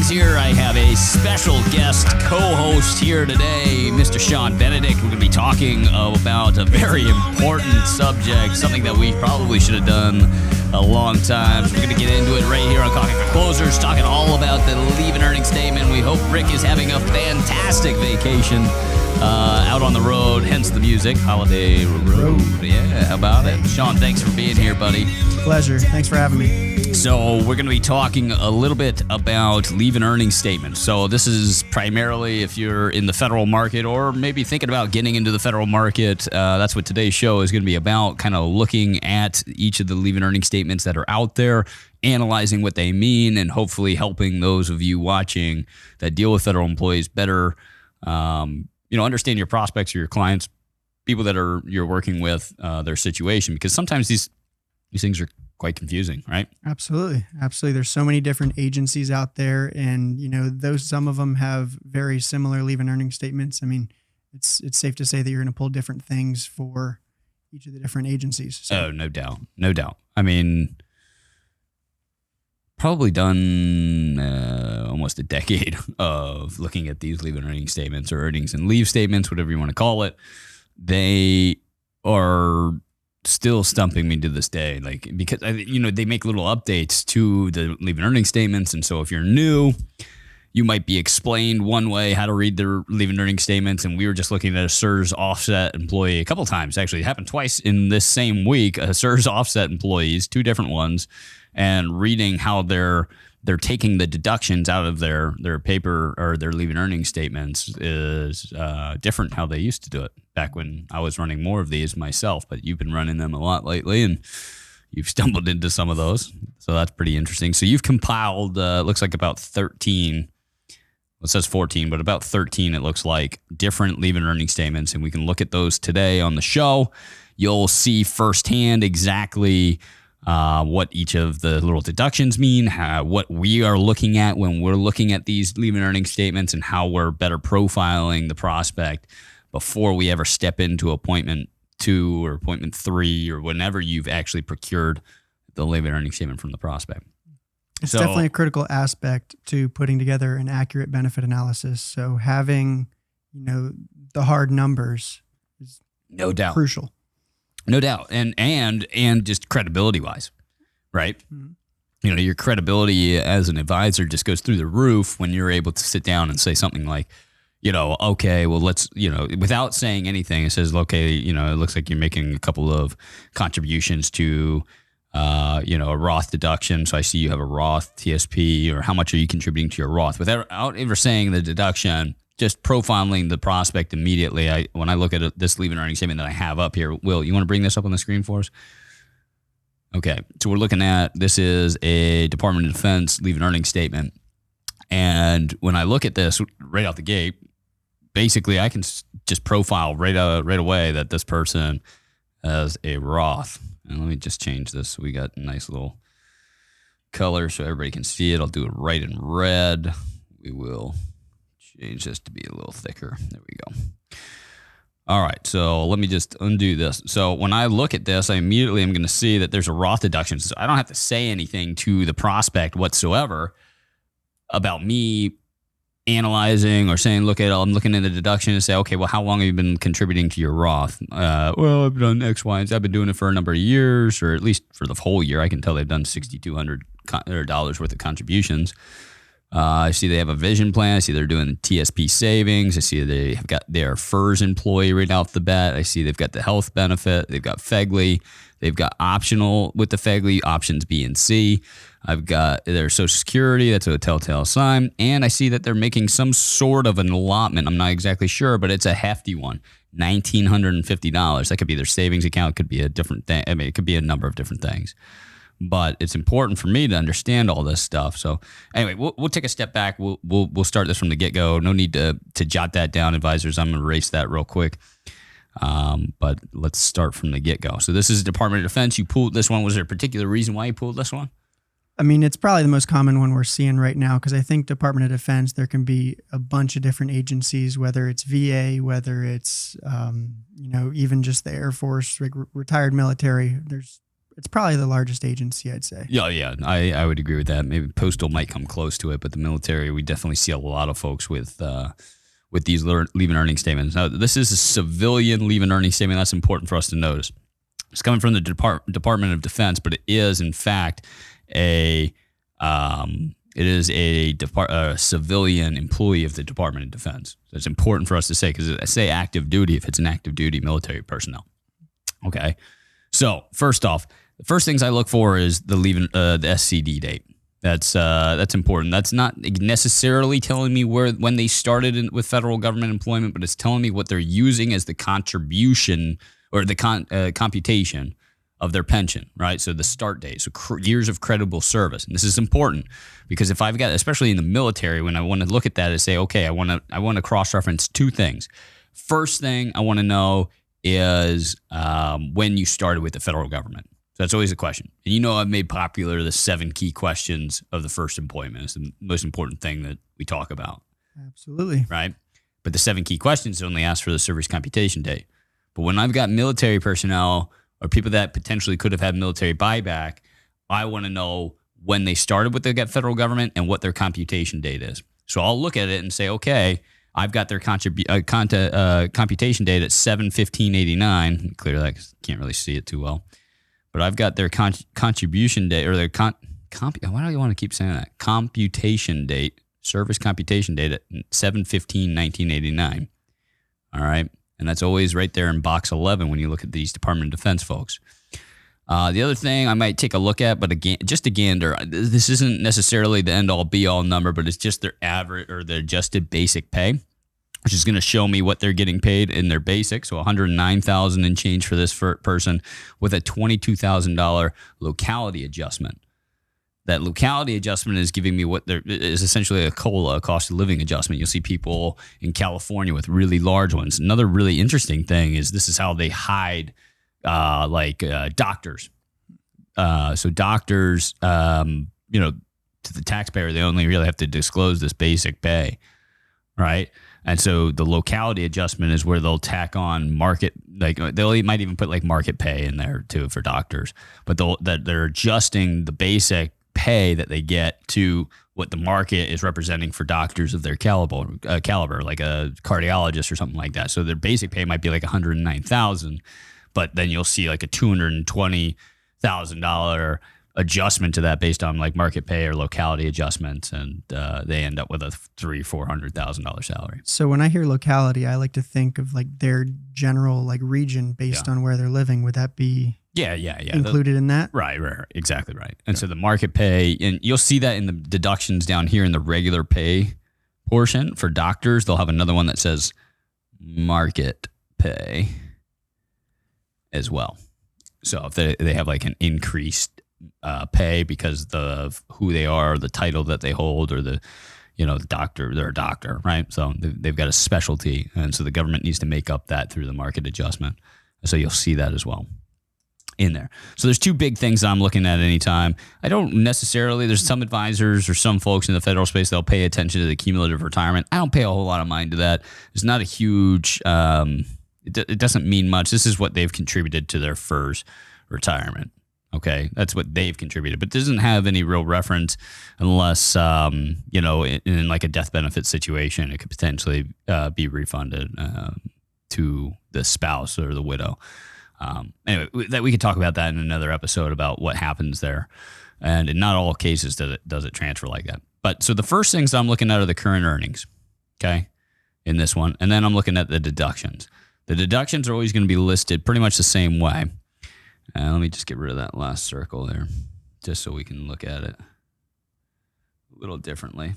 Boys here. I have a special guest co-host here today, Mr. Sean Benedict. We're going to be talking about a very important subject, something that we probably should have done a long time. So we're going to get into it right here on Coffee for Closers, talking all about the leave and earning statement. We hope Rick is having a fantastic vacation out on the road, hence the music, Holiday Road. Yeah, how about it? Sean, thanks for being here, buddy. Pleasure. Thanks for having me. So we're going to be talking a little bit about leave and earning statements. So this is primarily if you're in the federal market or maybe thinking about getting into the federal market. That's what today's show is going to be about, kind of looking at each of the leave and earning statements that are out there, analyzing what they mean, and hopefully helping those of you watching that deal with federal employees better, understand your prospects or your clients, people that you're working with, their situation, because sometimes these things are quite confusing, right? Absolutely. There's so many different agencies out there, and some of them have very similar leave and earning statements. I mean, it's safe to say that you're going to pull different things for each of the different agencies. So. Oh, no doubt. I mean, probably done almost a decade of looking at these leave and earning statements, or earnings and leave statements, whatever you want to call it. They are still stumping me to this day, because they make little updates to the leave and earning statements, and so if you're new, you might be explained one way how to read their leave and earning statements. And we were just looking at a SERS offset employee a couple of times. Actually, it happened twice in this same week. A SERS offset employees, two different ones, and reading how they're taking the deductions out of their paper or their leave and earning statements is different how they used to do it back when I was running more of these myself. But you've been running them a lot lately, and you've stumbled into some of those. So that's pretty interesting. So you've compiled, looks like about 13. Well, it says 14, but about 13, it looks like, different leave and earning statements. And we can look at those today on the show. You'll see firsthand exactly what each of the little deductions mean, what we are looking at when we're looking at these leave and earning statements, and how we're better profiling the prospect before we ever step into appointment 2 or appointment 3 or whenever you've actually procured the leave and earning statement from the prospect. It's definitely a critical aspect to putting together an accurate benefit analysis. So having, the hard numbers is no doubt crucial. No doubt. And just credibility wise, right? Mm-hmm. Your credibility as an advisor just goes through the roof when you're able to sit down and say something like, okay, well, let's, without saying anything, it says, okay, it looks like you're making a couple of contributions to, a Roth deduction. So I see you have a Roth TSP, or how much are you contributing to your Roth? Without ever saying the deduction, just profiling the prospect immediately. When I look at this leave and earning statement that I have up here, Will, you want to bring this up on the screen for us? Okay, so we're looking at, this is a Department of Defense leave and earning statement. And when I look at this right out the gate, basically I can just profile right away that this person has a Roth. And let me just change this so we got a nice little color so everybody can see it. I'll do it right in red. We will change this to be a little thicker. There we go. All right, so let me just undo this. So when I look at this, I immediately am going to see that there's a Roth deduction. So I don't have to say anything to the prospect whatsoever about me analyzing or saying, I'm looking at the deduction and say, okay, well, how long have you been contributing to your Roth? Well, I've done X, Y, and Z. I've been doing it for a number of years, or at least for the whole year. I can tell they've done $6,200 worth of contributions. I see they have a vision plan. I see they're doing TSP savings. I see they have got their FERS employee right off the bat. I see they've got the health benefit. They've got FEGLI. They've got optional with the FEGLI, options B and C. I've got their Social Security. That's a telltale sign. And I see that they're making some sort of an allotment. I'm not exactly sure, but it's a hefty one, $1,950. That could be their savings account. It could be a different thing. I mean, it could be a number of different things. But it's important for me to understand all this stuff. So anyway, we'll take a step back. We'll start this from the get-go. No need to jot that down, advisors. I'm going to erase that real quick. But let's start from the get-go. So this is Department of Defense. You pulled this one. Was there a particular reason why you pulled this one? I mean, it's probably the most common one we're seeing right now, because I think Department of Defense, there can be a bunch of different agencies, whether it's VA, whether it's, even just the Air Force, retired military. There's It's probably the largest agency, I'd say. Yeah, I would agree with that. Maybe Postal might come close to it, but the military, we definitely see a lot of folks with these leave and earning statements. Now, this is a civilian leave and earning statement. That's important for us to notice. It's coming from the Department of Defense, but it is in fact a civilian employee of the Department of Defense. So it's important for us to say, because I say active duty if it's an active duty military personnel. Okay. So first off, the first things I look for is the SCD date. That's important. That's not necessarily telling me when they started with federal government employment, but it's telling me what they're using as the contribution or the computation of their pension, right? So the start date, so years of credible service. And this is important because if I've got, especially in the military, when I want to look at that and say, okay, I want to cross-reference two things. First thing I want to know is when you started with the federal government. So that's always a question. And I've made popular the 7 key questions of the first employment. It's the most important thing that we talk about. Absolutely. Right? But the 7 key questions only ask for the service computation date. But when I've got military personnel or people that potentially could have had military buyback, I want to know when they started with the federal government and what their computation date is. So I'll look at it and say, okay, I've got their computation date at 7/15/89. Clear that because I can't really see it too well. But I've got their contribution date or their why do you want to keep saying that? Computation date, service computation date at 7/15/1989. All right. And that's always right there in box 11 when you look at these Department of Defense folks. The other thing I might take a look at, but again, just a gander, this isn't necessarily the end all be all number, but it's just their average or their adjusted basic pay, which is going to show me what they're getting paid in their basic. So $109,000 and change for this person with a $22,000 locality adjustment. That locality adjustment is giving me is essentially a COLA, a cost of living adjustment. You'll see people in California with really large ones. Another really interesting thing is this is how they hide doctors. So doctors, to the taxpayer, they only really have to disclose this basic pay, right? And so the locality adjustment is where they'll tack on market, they might even put market pay in there too for doctors, but they're adjusting the basic pay that they get to what the market is representing for doctors of their caliber, like a cardiologist or something like that. So their basic pay might be like $109,000, but then you'll see like a $220,000 adjustment to that based on market pay or locality adjustments, and they end up with a $300,000-$400,000 salary. So when I hear locality, I like to think of their general region based on where they're living. Would that be included in that? Right, exactly right. And so the market pay, and you'll see that in the deductions down here in the regular pay portion for doctors. They'll have another one that says market pay as well. So if they have an increased pay because of who they are, the title that they hold, or the doctor, they're a doctor, right? So they've got a specialty, and so the government needs to make up that through the market adjustment. So you'll see that as well in there. So there's 2 big things I'm looking at anytime. I don't necessarily, there's some advisors or some folks in the federal space, they'll pay attention to the cumulative retirement. I don't pay a whole lot of mind to that. It's not a huge, it doesn't mean much. This is what they've contributed to their first retirement. Okay, that's what they've contributed, but it doesn't have any real reference unless, in a death benefit situation, it could potentially be refunded to the spouse or the widow. Anyway, that we could talk about that in another episode about what happens there, and in not all cases does it transfer like that. But so the first things I'm looking at are the current earnings, okay, in this one, and then I'm looking at the deductions. The deductions are always going to be listed pretty much the same way. Let me just get rid of that last circle there, just so we can look at it a little differently.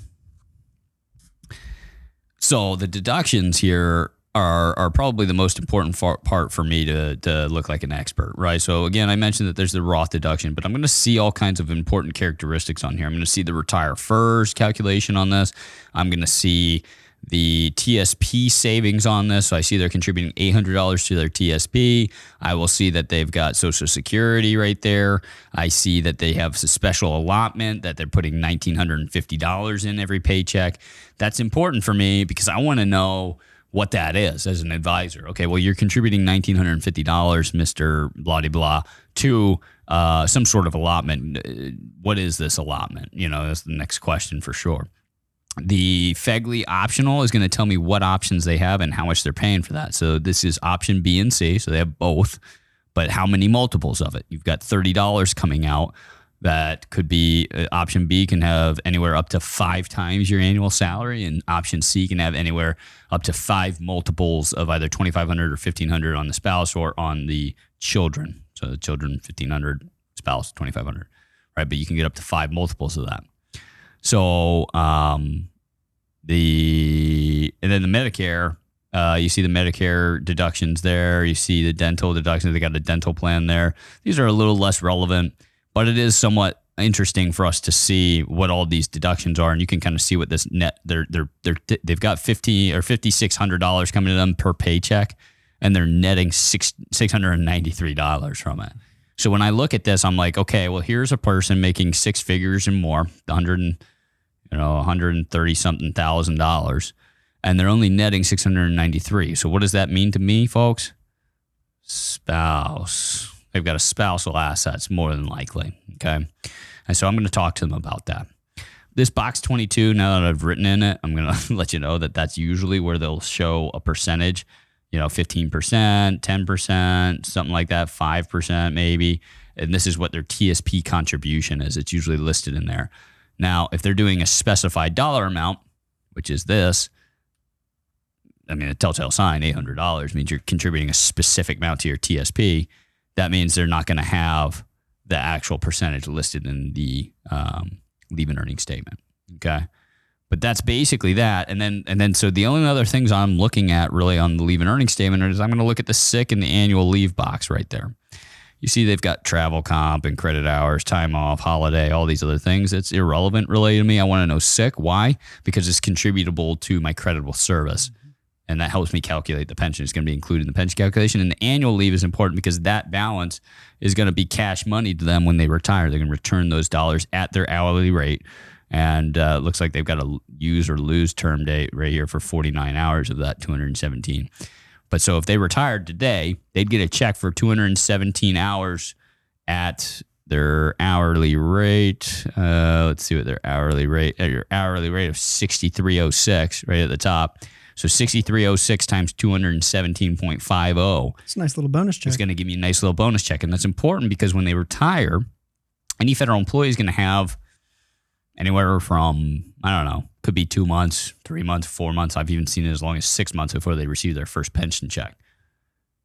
So the deductions here are probably the most important part for me to look like an expert, right? So again, I mentioned that there's the Roth deduction, but I'm going to see all kinds of important characteristics on here. I'm going to see the retire first calculation on this. I'm going to see the TSP savings on this. So I see they're contributing $800 to their TSP. I will see that they've got Social Security right there. I see that they have a special allotment that they're putting $1,950 in every paycheck. That's important for me because I want to know what that is as an advisor. Okay, well, you're contributing $1,950, Mr. Blah, blah, to some sort of allotment. What is this allotment? You know, that's the next question for sure. The FEGLI optional is going to tell me what options they have and how much they're paying for that. So this is option B and C, so they have both, but how many multiples of it? You've got $30 coming out. That could be option B can have anywhere up to 5 times your annual salary, and option C can have anywhere up to 5 multiples of either $2,500 or $1,500 on the spouse or on the children. So the children, $1,500, spouse, $2,500, right? But you can get up to 5 multiples of that. So and then the Medicare, you see the Medicare deductions there. You see the dental deductions. They got a dental plan there. These are a little less relevant, but it is somewhat interesting for us to see what all these deductions are, and you can kind of see what this net. They've got $5,000 or $5,600 coming to them per paycheck, and they're netting $693 from it. So when I look at this, I'm like, okay, well, here's a person making 6 figures and more, 130 something $1,000, and they're only netting 693. So what does that mean to me, folks? Spouse. They've got a spousal assets more than likely. Okay. And so I'm going to talk to them about that. This box 22, now that I've written in it, I'm going to let you know that that's usually where they'll show a percentage, 15%, 10%, something like that, 5% maybe. And this is what their Tsp contribution is. It's usually listed in there. Now, if they're doing a specified dollar amount, which is this, I mean, a telltale sign, $800 means you're contributing a specific amount to your Tsp. That means they're not going to have the actual percentage listed in the leave-in earnings statement. Okay, but that's basically that. And then, so the only other things I'm looking at really on the leave-in earnings statement is I'm going to look at the sick and the annual leave box right there. You see, they've got travel comp and credit hours, time off, holiday, all these other things. It's irrelevant really to me. I want to know sick. Why? Because it's contributable to my creditable service. And that helps me calculate the pension. It's going to be included in the pension calculation. And the annual leave is important because that balance is going to be cash money to them when they retire. They're going to return those dollars at their hourly rate. And it looks like they've got a use or lose term date right here for 49 hours of that 217. But so if they retired today, they'd get a check for 217 hours at their hourly rate. Let's see what their hourly rate, your hourly rate of $63.06 right at the top. So $63.06 times 217.50. It's a nice little bonus check. It's going to give you a nice little bonus check. And that's important because when they retire, any federal employee is going to have anywhere from, I don't know, could be 2 months, 3 months, 4 months. I've even seen it as long as 6 months before they receive their first pension check.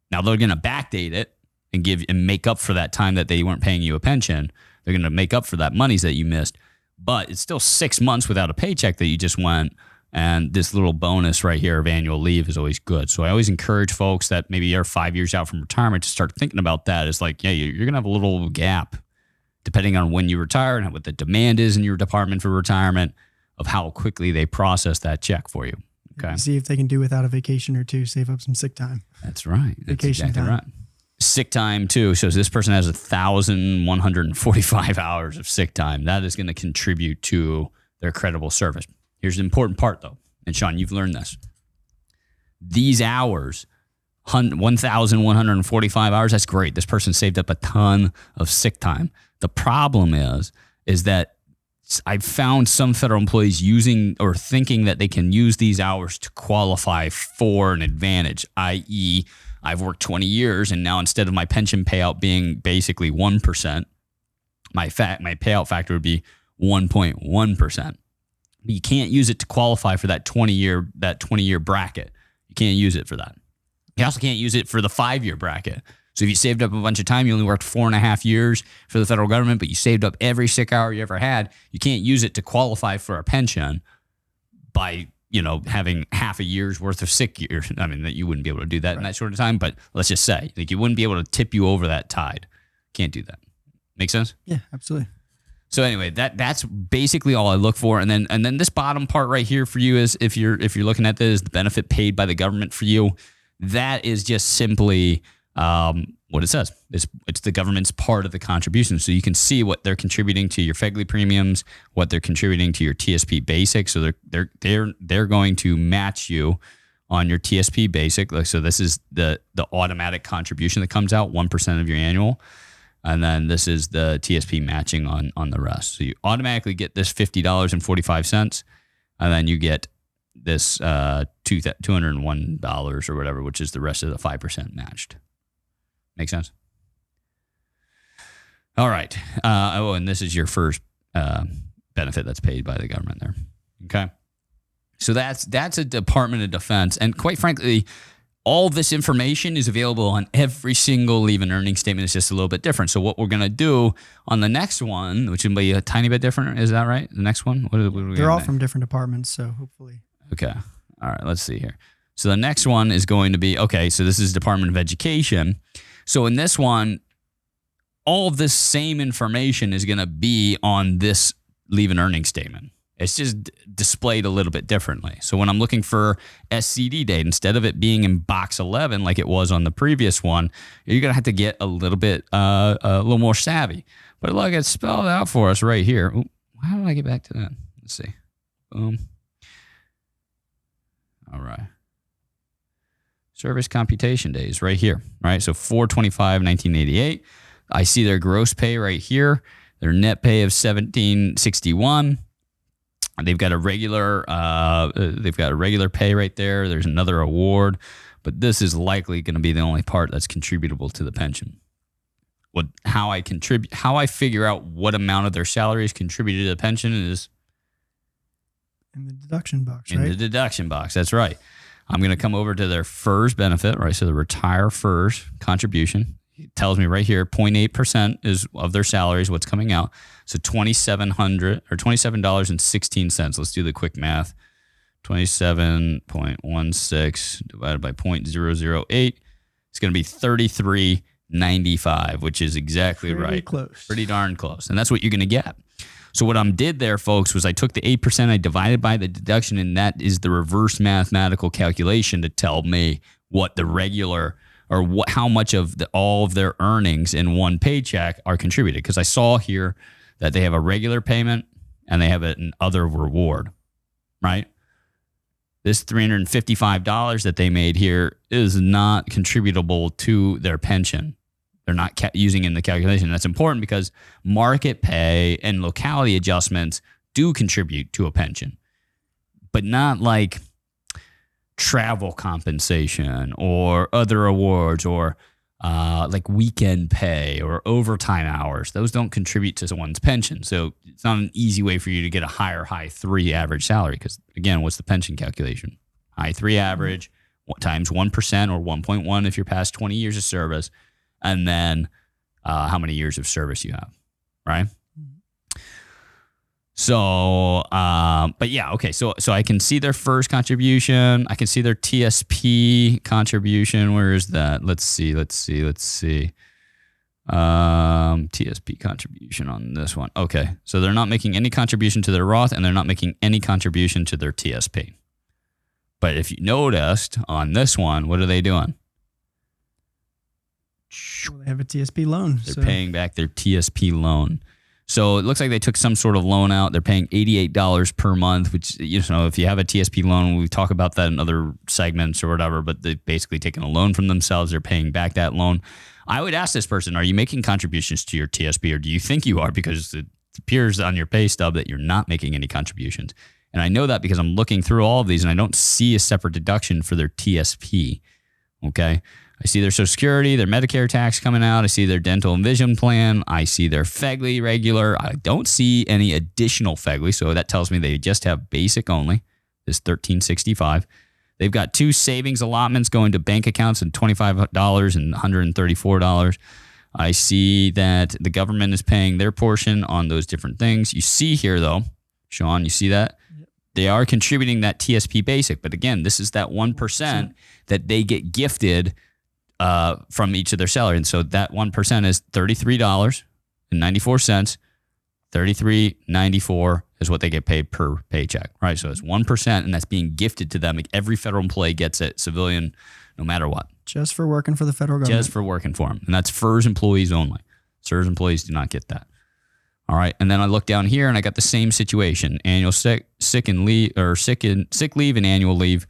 Now they're going to backdate it and make up for that time that they weren't paying you a pension. They're going to make up for that monies that you missed. But it's still 6 months without a paycheck that you just went. And this little bonus right here of annual leave is always good. So I always encourage folks that maybe are 5 years out from retirement to start thinking about that. It's like, yeah, you're going to have a little gap depending on when you retire and what the demand is in your department for retirement of how quickly they process that check for you. Okay. See if they can do without a vacation or two, save up some sick time. That's right. That's Vacation exactly time. right. Sick time too. So this person has 1,145 hours of sick time. That is going to contribute to their credible service. Here's the important part, though. And Sean, you've learned this. These hours, 1,145 hours, that's great. This person saved up a ton of sick time. The problem is that I've found some federal employees using or thinking that they can use these hours to qualify for an advantage, i.e., I've worked 20 years and now instead of my pension payout being basically 1%, my payout factor would be 1.1%. You can't use it to qualify for that 20-year bracket. You can't use it for that. You also can't use it for the 5-year bracket. So if you saved up a bunch of time, you only worked 4.5 years for the federal government, but you saved up every sick hour you ever had, you can't use it to qualify for a pension by, having half a year's worth of sick years. I mean, that you wouldn't be able to do that in that short of time, but let's just say, you wouldn't be able to tip you over that tide. Can't do that. Make sense? Yeah, absolutely. So anyway, that's basically all I look for, and then this bottom part right here for you is if you're looking at this, the benefit paid by the government for you. That is just simply what it says. It's the government's part of the contribution, so you can see what they're contributing to your FEGLI premiums, what they're contributing to your Tsp basic. So they're going to match you on your TSP basic. Like, so this is the automatic contribution that comes out, 1% of your annual. And then this is the TSP matching on the rest. So you automatically get this $50.45, and then you get this $201 or whatever, which is the rest of the 5% matched. Make sense? All right. And this is your first benefit that's paid by the government there. Okay. So that's a Department of Defense. And quite frankly, all this information is available on every single leave and earning statement. It's just a little bit different. So what we're going to do on the next one, which will be a tiny bit different, is that right? The next one? What They're all from different departments, so hopefully. Okay. All right. Let's see here. So the next one is going to be, okay, so this is Department of Education. So in this one, all of this same information is going to be on this leave and earning statement. It's just displayed a little bit differently. So when I'm looking for SCD date, instead of it being in box 11 like it was on the previous one, you're going to have to get a little bit, a little more savvy. But look, it's spelled out for us right here. Ooh, how did I get back to that? Let's see. Boom. All right. Service computation days right here, right? So 4/25/1988. I see their gross pay right here. Their net pay of $17.61. They've got a regular pay right there. There's another award, but this is likely going to be the only part that's contributable to the pension. How I figure out what amount of their salary is contributed to the pension is in the deduction box, right? In the deduction box, that's right. I'm going to come over to their FERS benefit, right? So the Retire FERS contribution. It tells me right here, 0.8% is of their salaries, what's coming out. So $2,700 or $27.16. Let's do the quick math. 27.16 divided by 0.008. It's going to be $33.95, which is exactly pretty right. Close. Pretty darn close. And that's what you're going to get. So what I did there, folks, was I took the 8%, I divided by the deduction, and that is the reverse mathematical calculation to tell me what the regular or how much of all of their earnings in one paycheck are contributed. Because I saw here that they have a regular payment and they have an other reward, right? This $355 that they made here is not contributable to their pension. They're not using it in the calculation. That's important because market pay and locality adjustments do contribute to a pension, but not like travel compensation or other awards or like weekend pay or overtime hours. Those don't contribute to one's pension. So it's not an easy way for you to get a high 3 average salary because, again, what's the pension calculation? High 3 average times 1% or 1.1 if you're past 20 years of service, and then how many years of service you have, right? So, but yeah, okay. So I can see their first contribution. I can see their TSP contribution. Where is that? Let's see. TSP contribution on this one. Okay. So they're not making any contribution to their Roth and they're not making any contribution to their TSP. But if you noticed on this one, what are they doing? Well, they have a TSP loan. They're paying back their TSP loan. So it looks like they took some sort of loan out. They're paying $88 per month, which, you know, if you have a TSP loan, we talk about that in other segments or whatever, but they've basically taken a loan from themselves. They're paying back that loan. I would ask this person, are you making contributions to your TSP or do you think you are? Because it appears on your pay stub that you're not making any contributions. And I know that because I'm looking through all of these and I don't see a separate deduction for their TSP. Okay. I see their Social Security, their Medicare tax coming out. I see their dental and vision plan. I see their FEGLI regular. I don't see any additional FEGLI, so that tells me they just have basic only, this $13.65. They've got 2 savings allotments going to bank accounts and $25 and $134. I see that the government is paying their portion on those different things. You see here, though, Sean, you see that? Yep. They are contributing that TSP basic, but again, this is that 1% that they get gifted from each of their salary. And so that 1% is $33.94. $33.94 is what they get paid per paycheck, right? So it's 1%, and that's being gifted to them. Like every federal employee gets it, civilian, no matter what. Just for working for the federal government. Just for working for them. And that's FERS employees only. CERS employees do not get that. All right. And then I look down here and I got the same situation. Annual sick leave and annual leave.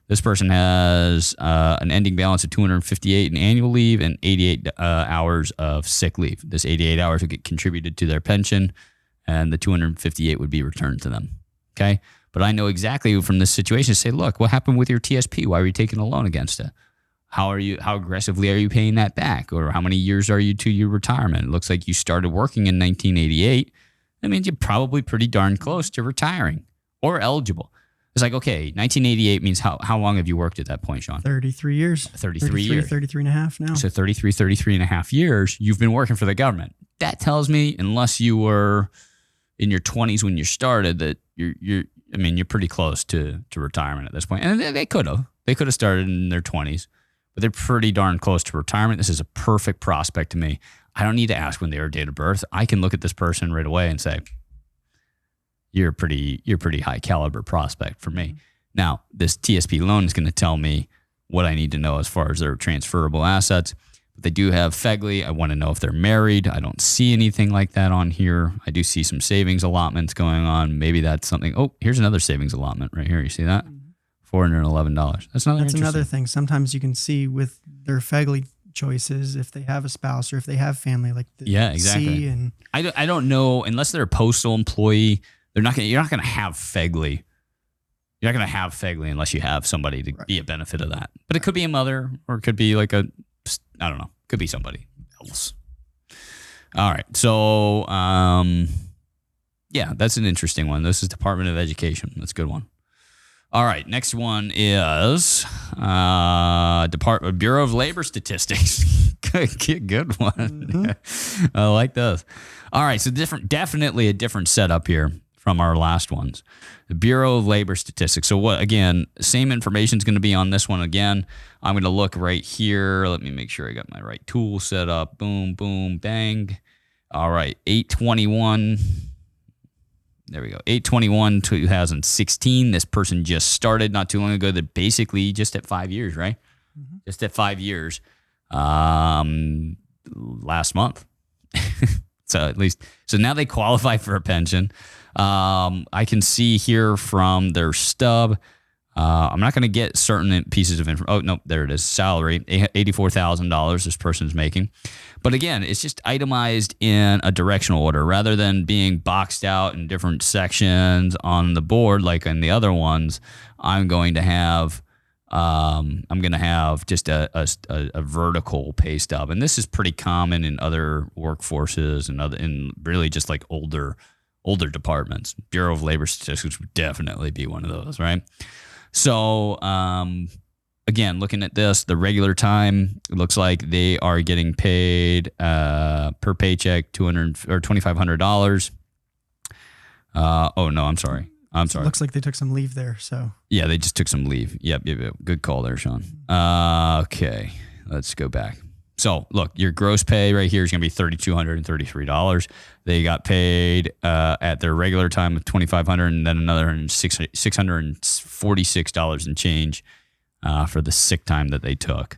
This person has an ending balance of 258 in annual leave and 88 hours of sick leave. This 88 hours would get contributed to their pension, and the 258 would be returned to them. Okay? But I know exactly from this situation, say, look, what happened with your TSP? Why were you taking a loan against it? How aggressively are you paying that back? Or how many years are you to your retirement? It looks like you started working in 1988. That means you're probably pretty darn close to retiring or eligible. It's like, okay, 1988 means how long have you worked at that point, Sean? 33 years. 33 years. 33 and a half now. So 33 and a half years, you've been working for the government. That tells me, unless you were in your 20s when you started, that you're pretty close to retirement at this point. And they could have started in their 20s, but they're pretty darn close to retirement. This is a perfect prospect to me. I don't need to ask when they were date of birth. I can look at this person right away and say, you're a pretty high caliber prospect for me. Now, this TSP loan is going to tell me what I need to know as far as their transferable assets. But they do have FEGLI. I want to know if they're married. I don't see anything like that on here. I do see some savings allotments going on. Maybe that's something. Oh, here's another savings allotment right here. You see that? $411. That's another thing. Sometimes you can see with their FEGLI choices if they have a spouse or if they have family, like the exactly. C and I don't know, unless they're a postal employee. You're not going to have FEGLI. You're not going to have FEGLI unless you have somebody to be a benefit of that. But it could be a mother, or it could be like I don't know. Could be somebody else. All right. So, that's an interesting one. This is Department of Education. That's a good one. All right. Next one is Bureau of Labor Statistics. Good one. Mm-hmm. I like those. All right. So definitely a different setup here from our last ones. The Bureau of Labor Statistics. So same information is going to be on this one again. I'm going to look right here. Let me make sure I got my right tool set up. Boom, boom, bang. All right, 8/21. There we go. 8/21/2016. This person just started not too long ago. They're basically just at 5 years, right? Mm-hmm. Just at 5 years. Last month. So now they qualify for a pension. I can see here from their stub. I'm not going to get certain pieces of information. Oh, no, there it is. Salary, $84,000 this person's making. But again, it's just itemized in a directional order rather than being boxed out in different sections on the board like in the other ones. I'm going to have just a vertical pay stub. And this is pretty common in other workforces and in really just like older departments. Bureau of Labor Statistics would definitely be one of those, right? So, again, looking at this, the regular time, it looks like they are getting paid per paycheck $2,500. Oh no, I'm sorry. It looks like they took some leave there. So yeah, they just took some leave. Yep. Good call there, Sean. Okay, let's go back. So look, your gross pay right here is going to be $3,233. They got paid at their regular time of $2,500, and then another $646 and change for the sick time that they took.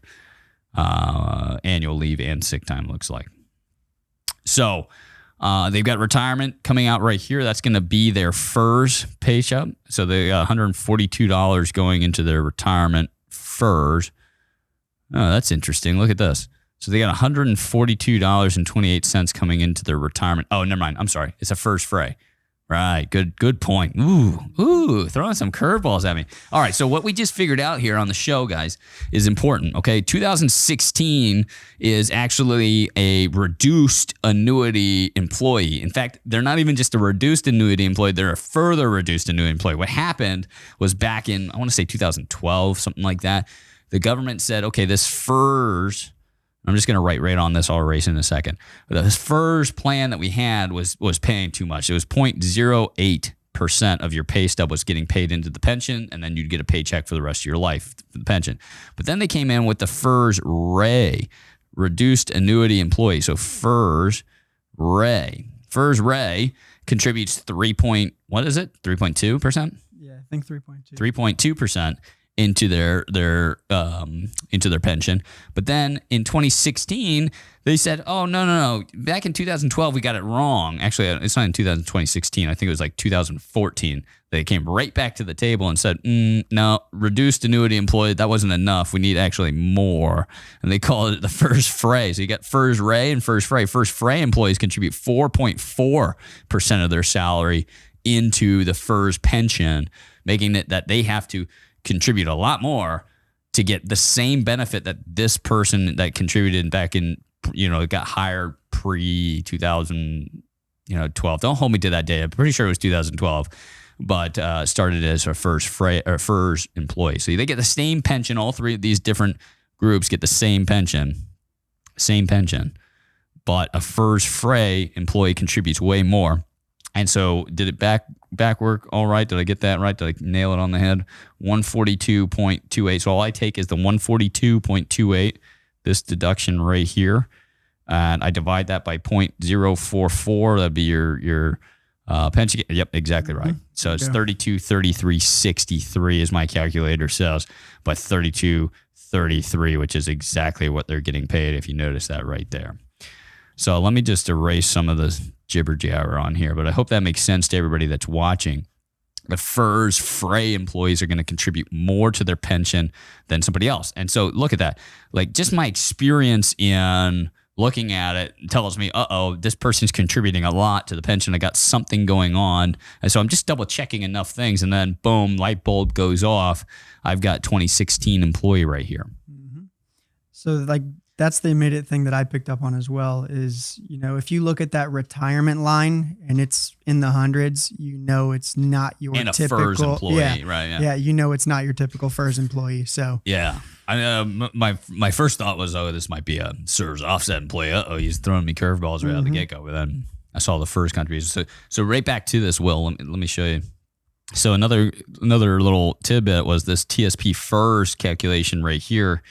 Annual leave and sick time looks like. So they've got retirement coming out right here. That's going to be their FERS pay stub. So they got $142 going into their retirement FERS. Oh, that's interesting. Look at this. So they got $142.28 coming into their retirement. Oh, never mind. I'm sorry. It's a FERS fray. Right. Good point. Ooh, throwing some curveballs at me. All right. So what we just figured out here on the show, guys, is important. Okay. 2016 is actually a reduced annuity employee. In fact, they're not even just a reduced annuity employee. They're a further reduced annuity employee. What happened was back in, I want to say 2012, something like that. The government said, okay, this FERS, I'm just going to write right on this. I'll erase in a second. But this FERS plan that we had was paying too much. It was 0.08% of your pay stub was getting paid into the pension, and then you'd get a paycheck for the rest of your life for the pension. But then they came in with the FERS RAY, reduced annuity employee. So FERS RAY. FERS RAY contributes 3.2%? Yeah, I think 3.2. 3.2% into their pension. But then in 2016, they said, oh, no. Back in 2012, we got it wrong. Actually, it's not in 2016. I think it was like 2014. They came right back to the table and said, no, reduced annuity employee, that wasn't enough. We need actually more. And they called it the first fray. So you got first ray and first fray. First fray employees contribute 4.4% of their salary into the FERS pension, making it that they have to contribute a lot more to get the same benefit that this person that contributed back in, got hired pre-2012. Don't hold me to that day. I'm pretty sure it was 2012, but started as a FERS employee. So they get the same pension. All three of these different groups get the same pension, but a FERS fray employee contributes way more. And so did it back work all right? Did I get that right? Did I nail it on the head? 142.28. So all I take is the 142.28, this deduction right here, and I divide that by 0.044. That'd be your pension. Yep, exactly right. So it's 3233.63 as my calculator says, but 3233, which is exactly what they're getting paid if you notice that right there. So let me just erase some of the jibber jabber on here, but I hope that makes sense to everybody that's watching. The FERS fray employees are going to contribute more to their pension than somebody else. And so look at that. Like, just my experience in looking at it tells me, this person's contributing a lot to the pension. I got something going on. And so I'm just double checking enough things, and then boom, light bulb goes off. I've got 2016 employee right here. Mm-hmm. So that's the immediate thing that I picked up on as well is, if you look at that retirement line and it's in the hundreds, it's not your and typical FERS employee, right? Yeah, it's not your typical FERS employee. So yeah, my first thought was, this might be a SERS offset employee. He's throwing me curveballs right out of the get go. But then I saw the FERS contribution. So right back to this, Will. Let me show you. So another little tidbit was this Tsp First calculation right here.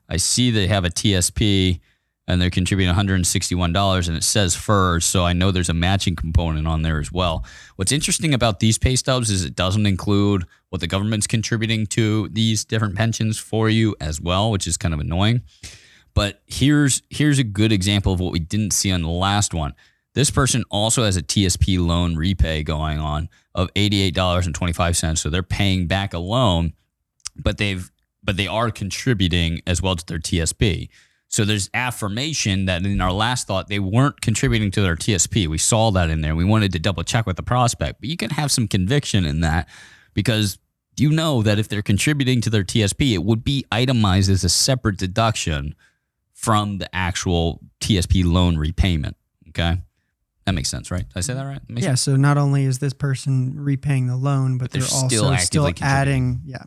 I see they have a TSP and they're contributing $161 and it says FERS, so I know there's a matching component on there as well. What's interesting about these pay stubs is it doesn't include what the government's contributing to these different pensions for you as well, which is kind of annoying. But here's a good example of what we didn't see on the last one. This person also has a TSP loan repay going on of $88.25, so they're paying back a loan, but they are contributing as well to their TSP. So there's affirmation that in our last thought, they weren't contributing to their TSP. We saw that in there. We wanted to double check with the prospect, but you can have some conviction in that because you know that if they're contributing to their TSP, it would be itemized as a separate deduction from the actual TSP loan repayment. Okay. That makes sense, right? Did I say that right? Yeah. Sense? So not only is this person repaying the loan, but they're also still adding. Yeah.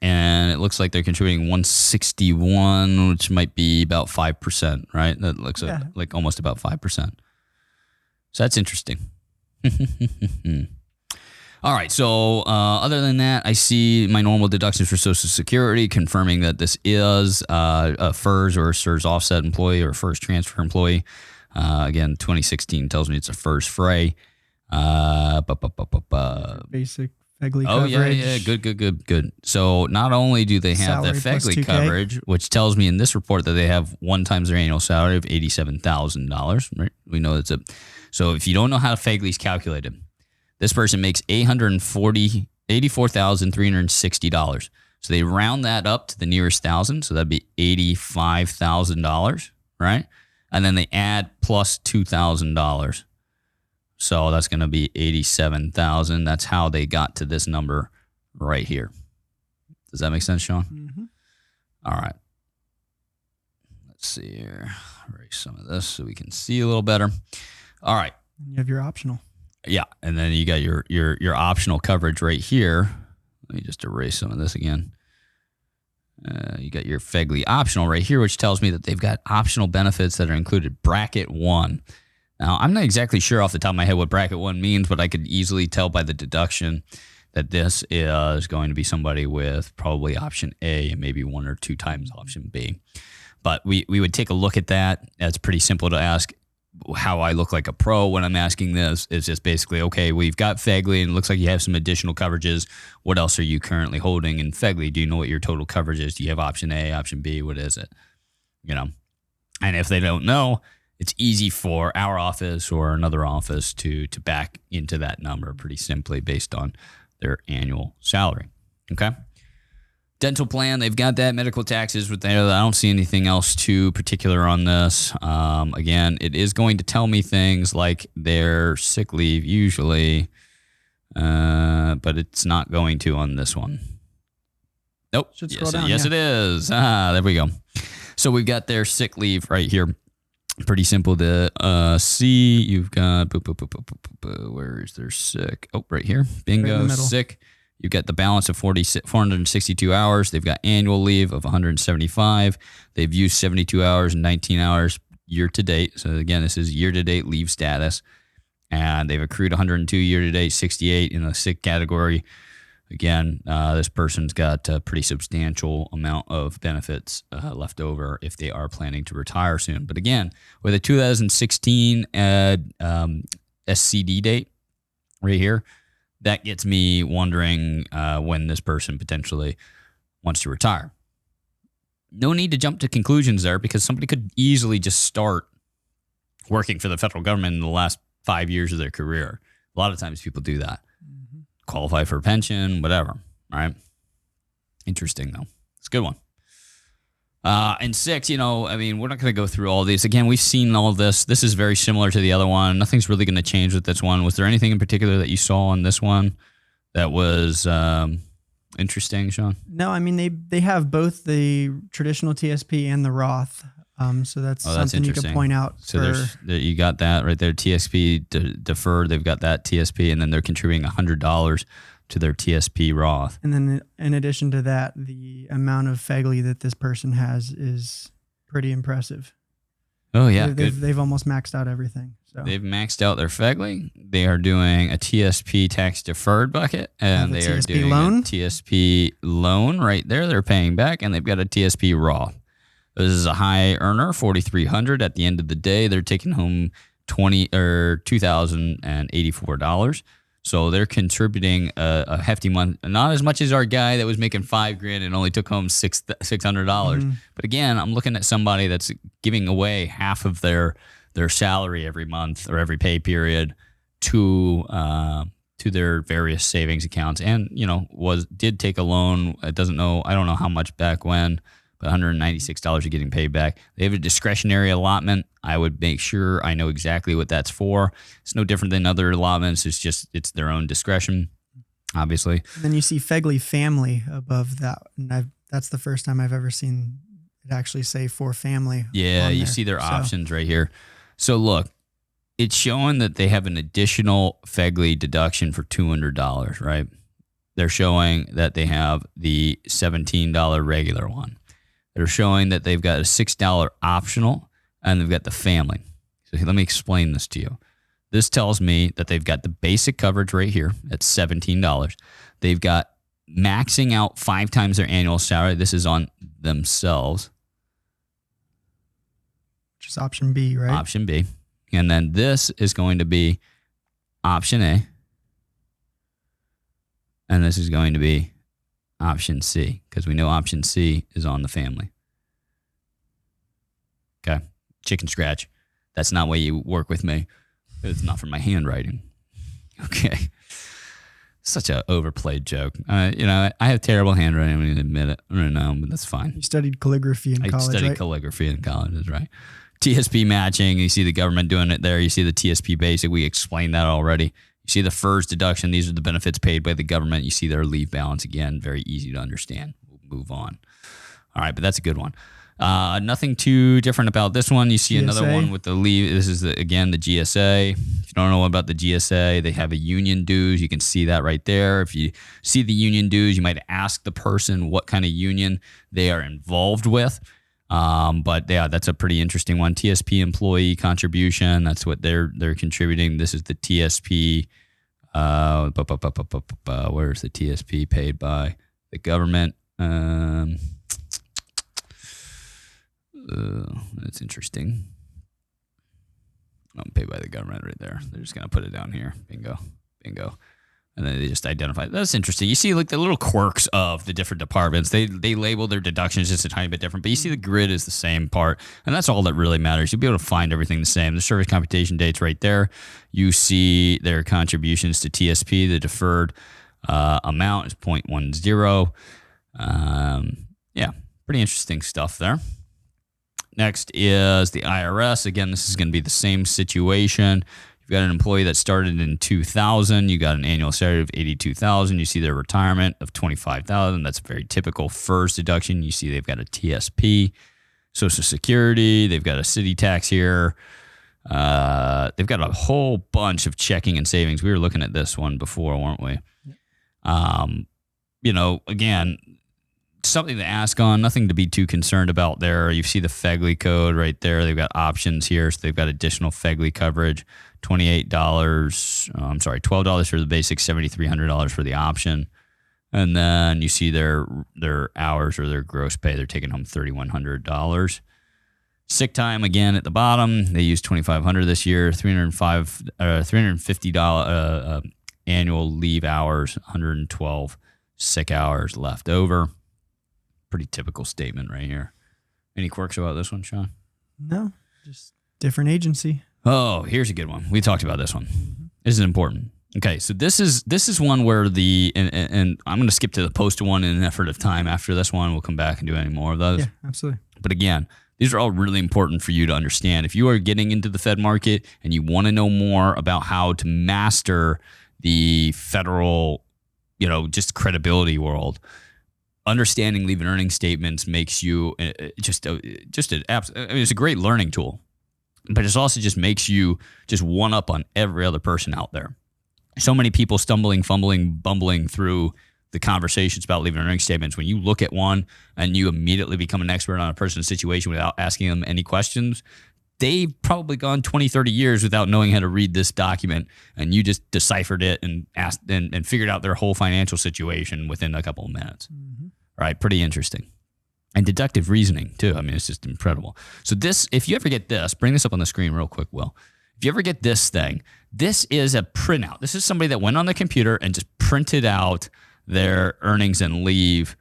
And it looks like they're contributing 161, which might be about 5%, right? That looks like almost about 5%. So that's interesting. All right. So other than that, I see my normal deductions for Social Security confirming that this is a FERS or a SERS offset employee or a FERS transfer employee. Again, 2016 tells me it's a FERS fray. Basic FEGLI coverage. Yeah. Good. So not only do they have the FEGLI coverage, which tells me in this report that they have 1 times their annual salary of $87,000, right? We know that's so if you don't know how FEGLI is calculated, this person makes $84,360. So they round that up to the nearest thousand. So that'd be $85,000, right? And then they add plus $2,000. So that's going to be $87,000. That's how they got to this number right here. Does that make sense, Sean? Mm-hmm. All right. Let's see here. Erase some of this so we can see a little better. All right. You have your optional. Yeah, and then you got your optional coverage right here. Let me just erase some of this again. You got your FEGLI optional right here, which tells me that they've got optional benefits that are included. Bracket 1. Now, I'm not exactly sure off the top of my head what bracket 1 means, but I could easily tell by the deduction that this is going to be somebody with probably option A and maybe 1 or 2 times option B. But we would take a look at that. That's pretty simple to ask. how I look like a pro when I'm asking this. It's just basically, okay, we've got FEGLI and it looks like you have some additional coverages. What else are you currently holding in FEGLI? Do you know what your total coverage is? Do you have option A, option B? What is it? And if they don't know, it's easy for our office or another office to back into that number pretty simply based on their annual salary. Okay. Dental plan, they've got that. Medical taxes with there. I don't see anything else too particular on this. Again, it is going to tell me things like their sick leave usually, but it's not going to on this one. Nope. Yes, it is. There we go. So we've got their sick leave right here. Pretty simple to see. You've got, where is their sick? Oh, right here. Bingo, right sick. You've got the balance of 462 hours. They've got annual leave of 175. They've used 72 hours and 19 hours year to date. So again, this is year to date leave status. And they've accrued 102 year to date, 68 in the sick category. Again, this person's got a pretty substantial amount of benefits left over if they are planning to retire soon. But again, with a 2016 SCD date right here, that gets me wondering when this person potentially wants to retire. No need to jump to conclusions there because somebody could easily just start working for the federal government in the last 5 years of their career. A lot of times people do that. Qualify for a pension, whatever. All right. Interesting, though. It's a good one. And 6, we're not going to go through all these. Again, we've seen all of this. This is very similar to the other one. Nothing's really going to change with this one. Was there anything in particular that you saw on this one that was interesting, Sean? No, they have both the traditional TSP and the Roth. So that's something you could point out. So you got that right there. TSP deferred. They've got that TSP, and then they're contributing $100 to their TSP Roth. And then in addition to that, the amount of FEGLI that this person has is pretty impressive. Oh, yeah. They've almost maxed out everything. So they've maxed out their FEGLI. They are doing a TSP tax deferred bucket, and they are doing a TSP loan right there. They're paying back, and they've got a TSP Roth. This is a high earner, $4,300. At the end of the day, they're taking home $2,084. So they're contributing a hefty month, not as much as our guy that was making $5,000 and only took home $600. Mm-hmm. But again, I'm looking at somebody that's giving away half of their salary every month or every pay period to their various savings accounts, and did take a loan. I don't know how much back when. But $196 are getting paid back. They have a discretionary allotment. I would make sure I know exactly what that's for. It's no different than other allotments. It's their own discretion, obviously. And then you see FEGLI family above that. And that's the first time I've ever seen it actually say for family. Yeah, you see their options right here. So look, it's showing that they have an additional FEGLI deduction for $200, right? They're showing that they have the $17 regular one. They're showing that they've got a $6 optional, and they've got the family. So let me explain this to you. This tells me that they've got the basic coverage right here at $17. They've got maxing out 5 times their annual salary. This is on themselves. Which is option B, right? Option B. And then this is going to be option A. And this is going to be option C, because we know option C is on the family. Okay. Chicken scratch. That's not why you work with me. It's not for my handwriting. Okay. Such an overplayed joke. I have terrible handwriting. I'm going to admit it. I don't know, but that's fine. You studied calligraphy in college, I studied calligraphy in college, that's right. TSP matching. You see the government doing it there. You see the TSP basic. We explained that already. You see the FERS deduction. These are the benefits paid by the government. You see their leave balance again. Very easy to understand. We'll move on. All right, but that's a good one. Nothing too different about this one. You see GSA. Another one with the leave. This is, again, the GSA. If you don't know about the GSA, they have a union dues. You can see that right there. If you see the union dues, you might ask the person what kind of union they are involved with. But yeah, that's a pretty interesting one. Tsp Employee Contribution. That's what they're contributing. This is the TSP. Where's the TSP paid by the government? That's interesting. paid by the government right there. They're just going to put it down here. Bingo. Bingo. And then they just identify. That's interesting. You see like the little quirks of the different departments. They label their deductions just a tiny bit different, but you see the grid is the same part, and that's all that really matters. You'll be able to find everything the same. The service computation date's right there. You see their contributions to TSP. The deferred amount is 0.10. Yeah, pretty interesting stuff there. Next is the IRS. Again, this is going to be the same situation. You've got an employee that started in 2000. You got an annual salary of 82,000. You see their retirement of 25,000. That's a very typical FERS deduction. You see they've got a TSP, Social Security. They've got a city tax here. They've got a whole bunch of checking and savings. We were looking at this one before, weren't we? Again, something to ask on, nothing to be too concerned about there. You see the FEGLI code right there. They've got options here, so they've got additional FEGLI coverage. $12 for the basic, $7,300 for the option. And then you see their hours or their gross pay. They're taking home $3,100. Sick time, again, at the bottom. They use $2,500 this year, $350 annual leave hours, 112 sick hours left over. Pretty typical statement right here. Any quirks about this one, Sean? No, just different agency. Oh, here's a good one. We talked about this one. This is important. Okay, so this is one where and I'm going to skip to the postal one in an effort of time. After this one, we'll come back and do any more of those. Yeah, absolutely. But again, these are all really important for you to understand. If you are getting into the Fed market and you want to know more about how to master the federal, just credibility world, understanding leave and earning statements makes you it's a great learning tool, but it also just makes you just one up on every other person out there. So many people stumbling, fumbling, bumbling through the conversations about leave and earning statements. When you look at one and you immediately become an expert on a person's situation without asking them any questions, they've probably gone 20, 30 years without knowing how to read this document, and you just deciphered it and asked and figured out their whole financial situation within a couple of minutes. Mm-hmm. Right? Pretty interesting. And deductive reasoning, too. I mean, it's just incredible. So this, if you ever get this, bring this up on the screen real quick, Will. If you ever get this thing, this is a printout. This is somebody that went on the computer and just printed out their earnings and leave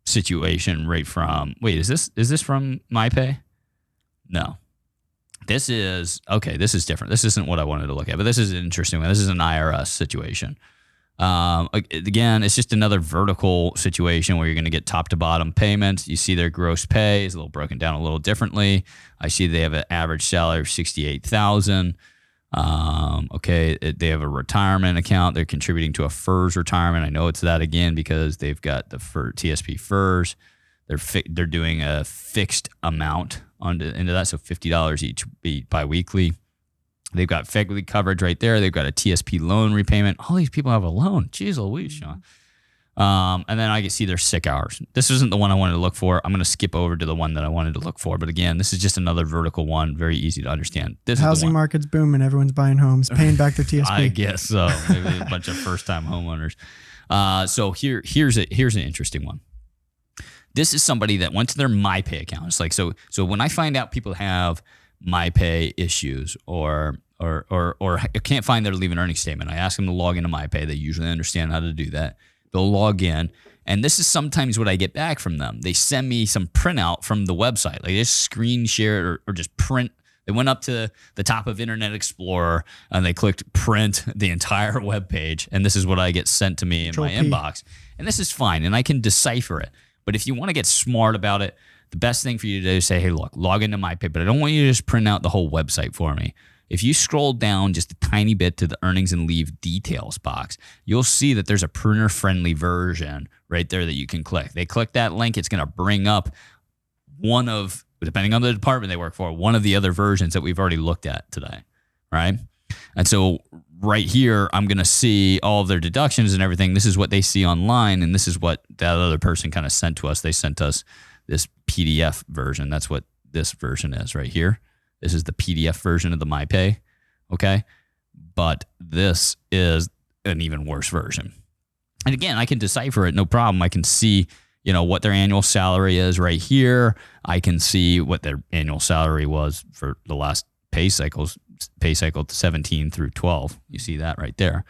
situation right from, wait, is this from MyPay? No. This is different. This isn't what I wanted to look at, but this is an interesting one. This is an IRS situation. Again, it's just another vertical situation where you're going to get top to bottom payments. You see their gross pay is a little broken down a little differently. I see they have an average salary of $68,000. They have a retirement account. They're contributing to a FERS retirement. I know it's that again because they've got the TSP FERS. They're doing a fixed amount into that, so $50 each biweekly. They've got FEGLI coverage right there. They've got a TSP loan repayment. All these people have a loan. Jeez Louise, Sean. And then I can see their sick hours. This isn't the one I wanted to look for. I'm going to skip over to the one that I wanted to look for. But again, this is just another vertical one. Very easy to understand. This housing market's booming. Everyone's buying homes, paying back their TSP. I guess so. Maybe a bunch of first-time homeowners. So here's an interesting one. This is somebody that went to their MyPay account. It's like so when I find out people have MyPay issues or can't find their leave and earning statement, I ask them to log into MyPay. They usually understand how to do that. They'll log in, and this is sometimes what I get back from them. They send me some printout from the website, like they just screen share it or just print. They went up to the top of Internet Explorer and they clicked print the entire web page, and this is what I get sent to me in my inbox. And this is fine, and I can decipher it. But if you want to get smart about it, the best thing for you to do is say, hey, look, log into MyPay, but I don't want you to just print out the whole website for me. If you scroll down just a tiny bit to the earnings and leave details box, you'll see that there's a printer-friendly version right there that you can click. They click that link, it's going to bring up one of, depending on the department they work for, one of the other versions that we've already looked at today, right? And so right here, I'm going to see all of their deductions and everything. This is what they see online, and this is what that other person kind of sent to us. They sent us this PDF version. That's what this version is right here. This is the PDF version of the MyPay, okay? But this is an even worse version. And again, I can decipher it, no problem. I can see, what their annual salary is right here. I can see what their annual salary was for the last pay cycle 17 through 12. You see that right there.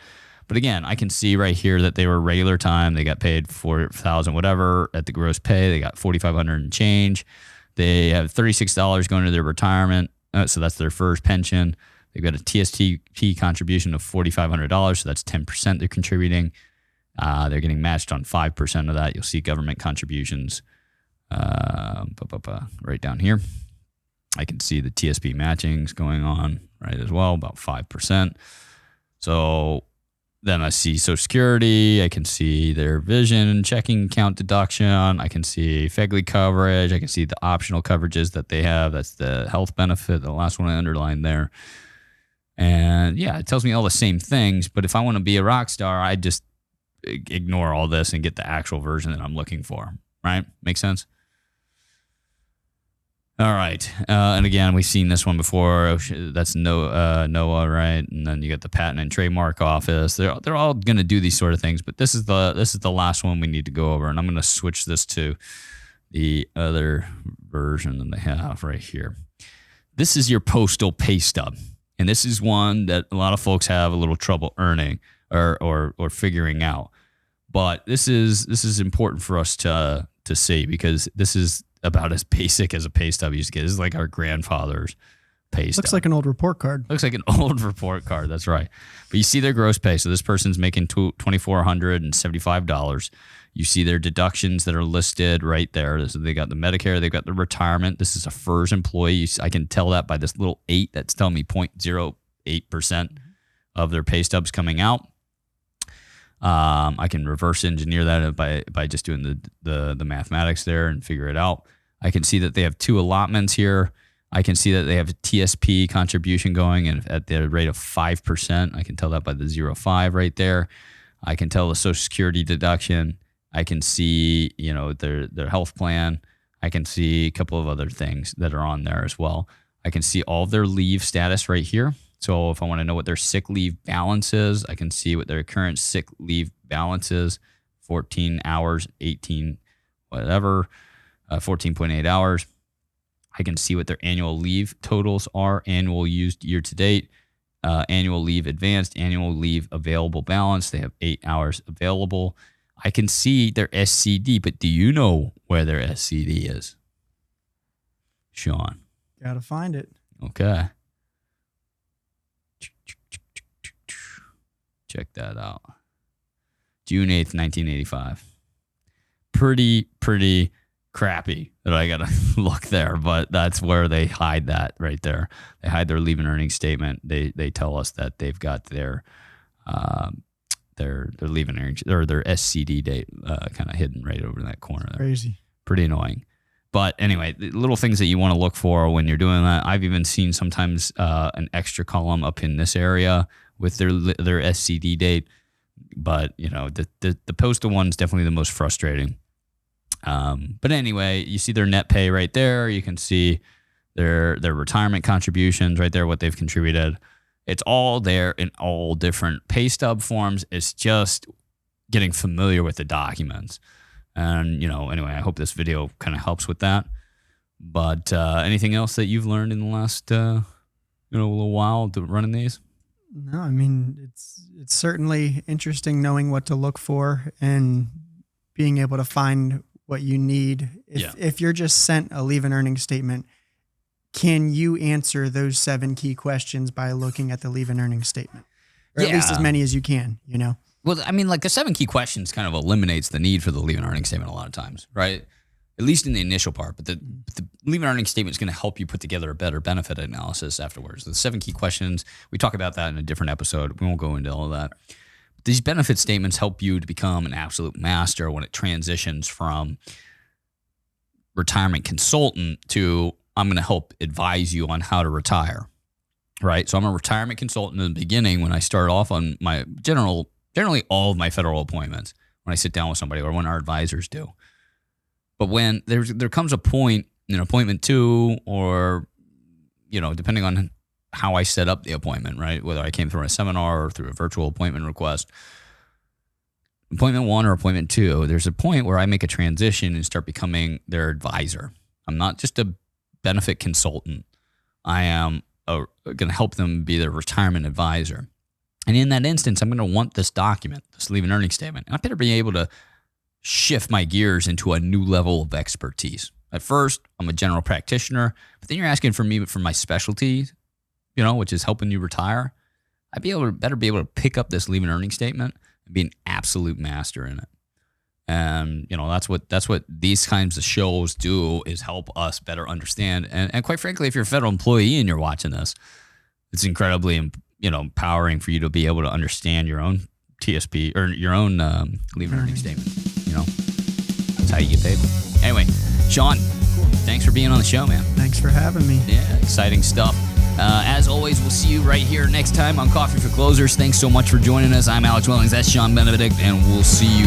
But again, I can see right here that they were regular time. They got paid $4,000 whatever at the gross pay. They got $4,500 and change. They have $36 going to their retirement. So that's their first pension. They've got a Tsp contribution of $4,500. So that's 10% they're contributing. They're getting matched on 5% of that. You'll see government contributions right down here. I can see the Tsp matchings going on right as well, about 5%. So then I see Social Security. I can see their vision, checking account deduction. I can see FEGLI coverage. I can see the optional coverages that they have. That's the health benefit, the last one I underlined there. And yeah, it tells me all the same things. But if I want to be a rock star, I just ignore all this and get the actual version that I'm looking for. Right? Make sense? All right. And again, we've seen this one before. That's NOAA, right? And then you got the Patent and Trademark Office. They're all going to do these sort of things, but this is the last one we need to go over. And I'm going to switch this to the other version that they have right here. This is your Postal Pay Stub. And this is one that a lot of folks have a little trouble earning or figuring out. But this is important for us to see, because this is about as basic as a pay stub used to get. This is like our grandfather's pay stub. Looks like an old report card. Looks like an old report card. That's right. But you see their gross pay. So this person's making $2,475. You see their deductions that are listed right there. So they got the Medicare. They've got the retirement. This is a FERS employee. I can tell that by this little 8 that's telling me 0.08% of their pay stubs coming out. I can reverse engineer that by just doing the mathematics there and figure it out. I can see that they have 2 allotments here. I can see that they have a Tsp contribution going and at the rate of 5%. I can tell that by the 0.5 right there. I can tell the Social Security deduction. I can see, their health plan. I can see a couple of other things that are on there as well. I can see all of their leave status right here. So if I want to know what their sick leave balance is, I can see what their current sick leave balance is, 14 hours, 18, whatever, 14.8 hours. I can see what their annual leave totals are, annual used year to date, annual leave advanced, annual leave available balance. They have 8 hours available. I can see their SCD, but do you know where their SCD is? Sean. Gotta find it. Okay. Check that out. June 8th, 1985. Pretty crappy that I got to look there, but that's where they hide that right there. They hide their leave and earnings statement. They tell us that they've got their leave and earnings or their SCD date kind of hidden right over in that corner there. Crazy. Pretty annoying. But anyway, the little things that you want to look for when you're doing that. I've even seen sometimes an extra column up in this area with their SCD date. But, the postal one's definitely the most frustrating. But anyway, you see their net pay right there. You can see their retirement contributions right there, what they've contributed. It's all there in all different pay stub forms. It's just getting familiar with the documents. And, anyway, I hope this video kind of helps with that. But anything else that you've learned in the last, a little while running these? No, I mean, it's certainly interesting knowing what to look for and being able to find what you need. If you're just sent a leave and earnings statement, can you answer those 7 key questions by looking at the leave and earnings statement? Or at least as many as you can, Well, I mean, like the 7 key questions kind of eliminates the need for the leave and earnings statement a lot of times, right? At least in the initial part. But the leave and earnings statement is going to help you put together a better benefit analysis afterwards. The 7 key questions, we talk about that in a different episode. We won't go into all of that. But these benefit statements help you to become an absolute master when it transitions from retirement consultant to I'm going to help advise you on how to retire, right? So I'm a retirement consultant in the beginning when I start off on my generally all of my federal appointments when I sit down with somebody or when our advisors do. But when there comes a point in appointment 2 or, depending on how I set up the appointment, right? Whether I came through a seminar or through a virtual appointment request, appointment 1 or appointment 2, there's a point where I make a transition and start becoming their advisor. I'm not just a benefit consultant. I am going to help them be their retirement advisor. And in that instance, I'm going to want this document, this leave and earning statement. And I better be able to shift my gears into a new level of expertise. At first, I'm a general practitioner, but then you're asking for me for my specialty, which is helping you retire. I'd better be able to pick up this leave and earning statement and be an absolute master in it. And that's what these kinds of shows do, is help us better understand. And quite frankly, if you're a federal employee and you're watching this, it's incredibly empowering for you to be able to understand your own TSP or your own leave and earning statement. That's how you get paid. Anyway, Sean, thanks for being on the show, man. Thanks for having me. Yeah, exciting stuff. As always, we'll see you right here next time on Coffee for Closers. Thanks so much for joining us. I'm Alex Wellings. That's Sean Benedict, and we'll see you